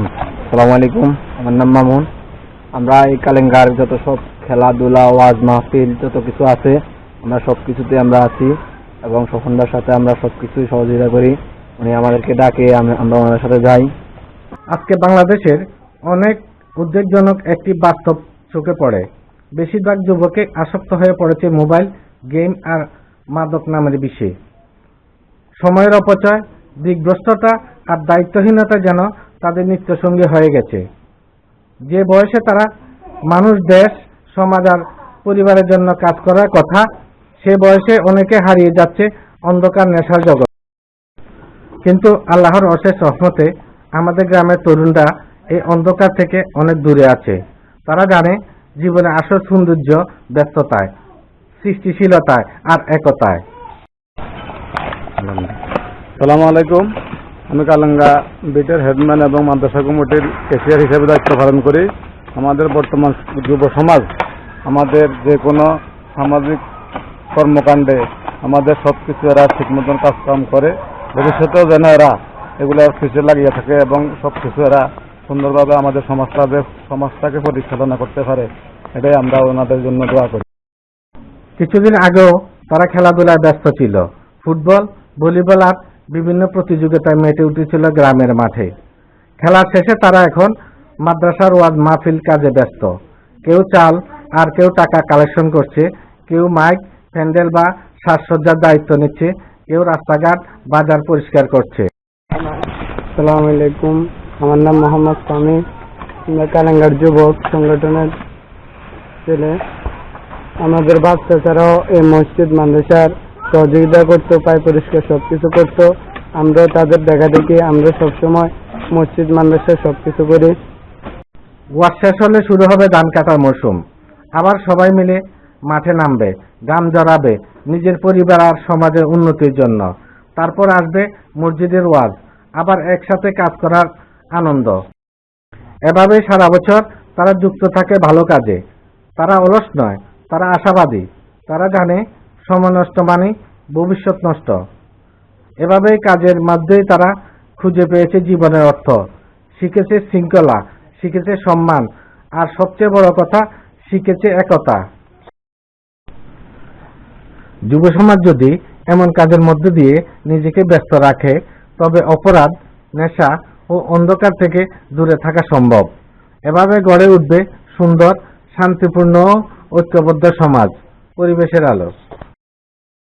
আসসালামু আলাইকুম, আমার নাম মামুন। আমরা এই কালেঙ্গার যত সব খেলাধুলা, ওয়াজ মাহফিল যত কিছু আছে, আমরা সব কিছুতে আমরা আছি এবং স্বপনদার সাথে আমরা সবকিছুই সহযোগিতা করি। উনি আমাদেরকে ডাকে, আমরা ওনাদের সাথে যাই। আজকে বাংলাদেশের অনেক উদ্বেগজনক একটি বাস্তব চোখে পড়ে। বেশিরভাগ যুবকে আসক্ত হয়ে পড়েছে মোবাইল গেম আর মাদক নামের বিষয়ে। সময়ের অপচয়, দিকভ্রষ্টতা আর দায়িত্বহীনতা যেন তাদের নিত্যসঙ্গী হয়ে গেছে। যে বয়সে তারা মানুষ, দেশ, সমাজ আর পরিবারের জন্য কাজ করার কথা, সে বয়সে অনেকে হারিয়ে যাচ্ছে অন্ধকার নেশার জগৎ। কিন্তু আল্লাহর অশেষ রহমতে আমাদের গ্রামের তরুণরা এই অন্ধকার থেকে অনেক দূরে আছে। তারা জানে জীবনে আসল সৌন্দর্য ব্যস্ততায়, সৃষ্টিশীলতায় আর একতায়। আসসালামু আলাইকুম, আমি কালেঙ্গা বিটের হেডম্যান এবং মাদ্রাসা কমিটির ক্যাশিয়ার হিসেবে দায়িত্ব পালন করি। আমাদের বর্তমান যুব সমাজ আমাদের যে কোনো সামাজিক কর্মকাণ্ডে আমাদের সব কিছু এরা ঠিক মতন কাজকাম করে, ভবিষ্যতেও যেন এরা এগুলোর পিছিয়ে লাগিয়ে থাকে এবং সব কিছু এরা সুন্দরভাবে আমাদের সমাজটাকে পরিচালনা করতে পারে, এটাই আমরা ওনাদের জন্য দোয়া করি। কিছুদিন আগেও তারা খেলাধুলায় ব্যস্ত ছিল। ফুটবল, ভলিবল আর বিভিন্ন প্রতিযোগিতায় মেতে উঠেছিল গ্রামের মাঠে। খেলার শেষে তারা এখন মাদ্রাসার ওয়াজ মাহফিল কাজে ব্যস্ত। কেউ চাল আর কেউ টাকা কালেকশন করছে, কেউ মাইক, প্যান্ডেল বা সাজসজ্জার দায়িত্ব নিচ্ছে, কেউ রাস্তাঘাট, বাজার পরিষ্কার করছে। আসসালামু আলাইকুম, আমার নাম মোহাম্মদ সামি। আমরা কালেঙ্গার যুবক সংগঠনের ছেলে। আমাদের বাচ্চারাও এই মসজিদ মাদ্রাসার সহযোগিতা করতো, পায় পরিষ্কার সবকিছু করতো। আমরা তাদের দেখা দেখি আমরা সবসময় মসজিদ মাদ্রাসায় সবকিছু করি। ওয়াজ শেষ হলে শুরু হবে ধান কাটার মৌসুম। আবার সবাই মিলে মাঠে নামবে, গাম জড়াবে নিজের পরিবার আর সমাজের উন্নতির জন্য। তারপর আসবে মসজিদের ওয়াজ, আবার একসাথে কাজ করার আনন্দ। এভাবেই সারা বছর তারা যুক্ত থাকে ভালো কাজে। তারা অলস নয়, তারা আশাবাদী। তারা জানে সময় নষ্ট মানে ভবিষ্যৎ নষ্ট। এভাবেই কাজের মধ্যেই তারা খুঁজে পেয়েছে জীবনের অর্থ, শিখেছে শৃঙ্খলা, শিখেছে সম্মান আর সবচেয়ে বড় কথা, শিখেছে একতা। যুব সমাজ যদি এমন কাজের মধ্য দিয়ে নিজেকে ব্যস্ত রাখে, তবে অপরাধ, নেশা ও অন্ধকার থেকে দূরে থাকা সম্ভব। এভাবে গড়ে উঠবে সুন্দর, শান্তিপূর্ণ ও ঐক্যবদ্ধ সমাজ, পরিবেশের আলো।